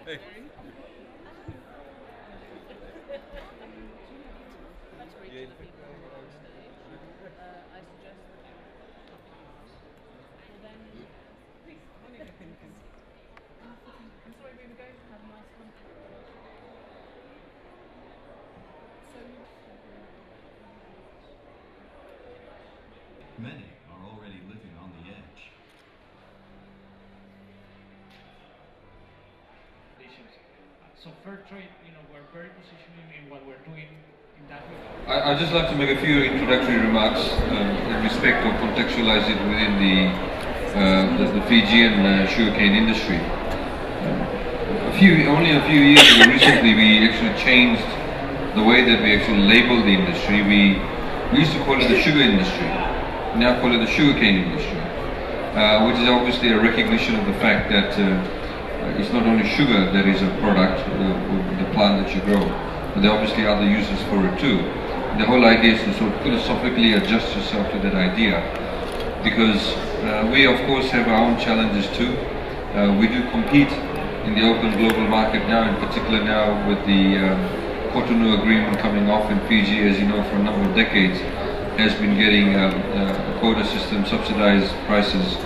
Hey. That's great to the people who are on stage. I suggest that you. Well then, please, I'm sorry, we were going to have a nice one. So Many are already living on the edge. So Fairtrade, we're very positioning in what we're doing in that regard. I'd just like to make a few introductory remarks in respect of contextualize it within the Fijian sugarcane industry. Only a few years ago, recently, we actually changed the way that we actually label the industry. We used to call it the sugar industry. We now call it the sugarcane industry, which is obviously a recognition of the fact that it's not only sugar that is a product of the plant that you grow, but there are obviously other uses for it too. The whole idea is to sort of philosophically adjust yourself to that idea, because we of course have our own challenges too. We do compete in the open global market now, in particular now with the Cotonou agreement coming off in Fiji, as you know, for a number of decades, has been getting a quota system, subsidized prices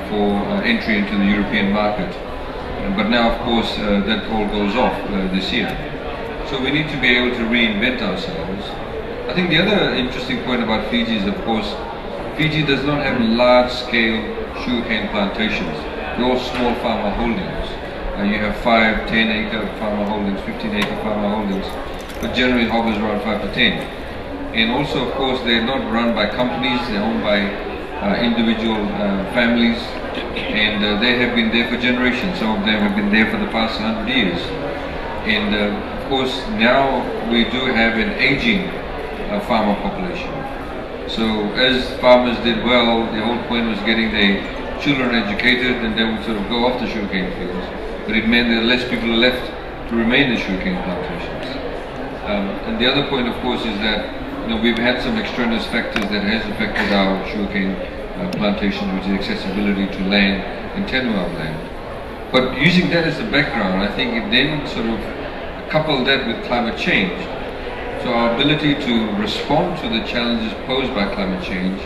for entry into the European market. But now, of course, that all goes off this year. So we need to be able to reinvent ourselves. I think the other interesting point about Fiji is, of course, Fiji does not have large-scale sugarcane plantations. They're all small farmer holdings. You have 5, 10-acre farmer holdings, 15-acre farmer holdings, but generally hovers around 5 to 10. And also, of course, they're not run by companies, they're owned by individual families, and they have been there for generations. Some of them have been there for the past 100 years. And of course, now we do have an aging farmer population. So as farmers did well, the whole point was getting their children educated, and they would sort of go off the sugarcane fields. But it meant that less people are left to remain in sugarcane plantations. And the other point, of course, is that we've had some extraneous factors that has affected our sugarcane plantation, which is accessibility to land and tenure of land. But using that as a background, I think it then sort of couple that with climate change. So our ability to respond to the challenges posed by climate change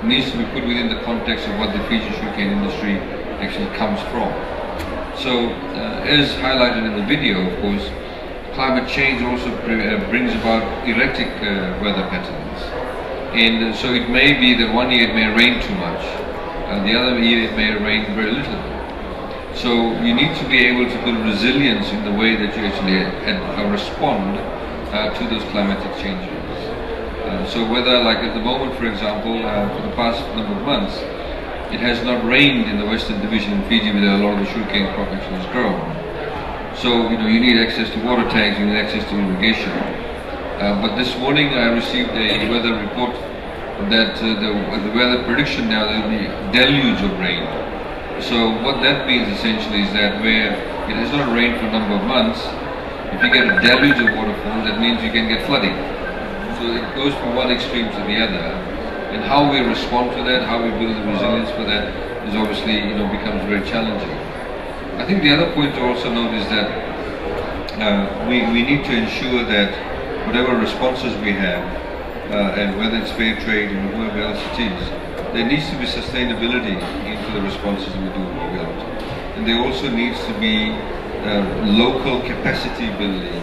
needs to be put within the context of what the Fijian sugarcane industry actually comes from. So as highlighted in the video, of course, climate change also brings about erratic weather patterns. And so it may be that one year it may rain too much, the other year it may rain very little. So you need to be able to build resilience in the way that you actually respond to those climatic changes. So whether, like at the moment, for example, for the past number of months, it has not rained in the Western Division in Fiji where a lot of the sugarcane crop actually is grown. So you need access to water tanks, you need access to irrigation. But this morning I received a weather report that the weather prediction now there will be a deluge of rain. So what that means essentially is that where it has not rained for a number of months, if you get a deluge of waterfall, that means you can get flooding. So it goes from one extreme to the other. And how we respond to that, how we build the resilience for that is obviously, becomes very challenging. I think the other point to also note is that we need to ensure that whatever responses we have, and whether it's Fairtrade or whoever else it is, there needs to be sustainability into the responses we do build. And there also needs to be local capacity building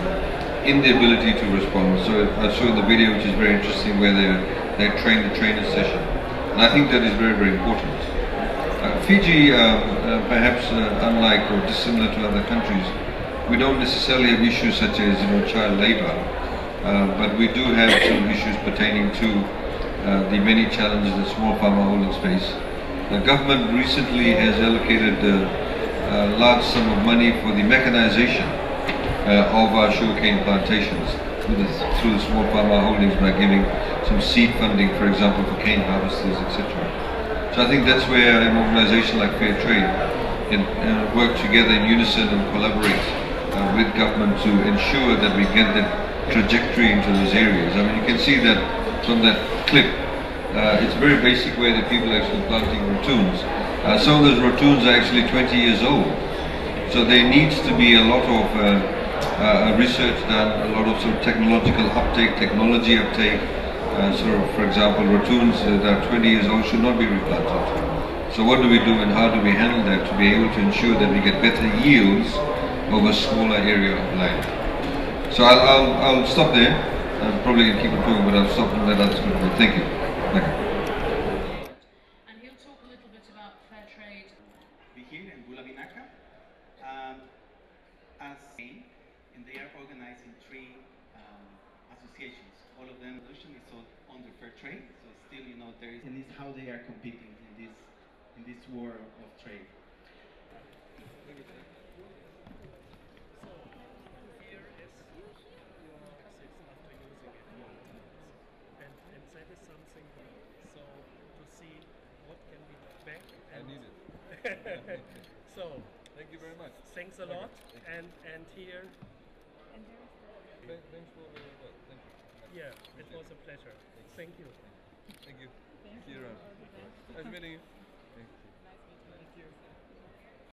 in the ability to respond. So I saw in the video, which is very interesting, where they train the trainer session. And I think that is very, very important. Fiji, perhaps unlike or dissimilar to other countries, we don't necessarily have issues such as child labor, but we do have some issues pertaining to the many challenges that small farmer holdings face. The government recently has allocated a large sum of money for the mechanization of our sugarcane plantations through the small farmer holdings by giving some seed funding, for example, for cane harvesters, etc. So I think that's where an organization like Fairtrade can work together in unison and collaborate with government to ensure that we get that trajectory into those areas. I mean, you can see that from that clip. It's a very basic way that people are actually planting ratoons. Some of those ratoons are actually 20 years old. So there needs to be a lot of research done, a lot of sort of technological uptake, technology uptake. For example, ratoons that are 20 years old should not be replanted. So what do we do and how do we handle that to be able to ensure that we get better yields over a smaller area of land? So I'll stop there. I'm probably going to keep it going, but I'll stop and let others go. Thank you. Thank you. And he'll talk a little bit about fair trade. Be here in Bulabinaka and they are organized in three associations. All of them is under fair trade, so still there is, and it's how they are competing in this war of trade. And that is something so to see what can be back. I need it. So thank you very much. Thanks a lot. And here. Thanks for thank you. Yeah, it was a pleasure. Thank you. Thank you. See you around. Nice meeting you.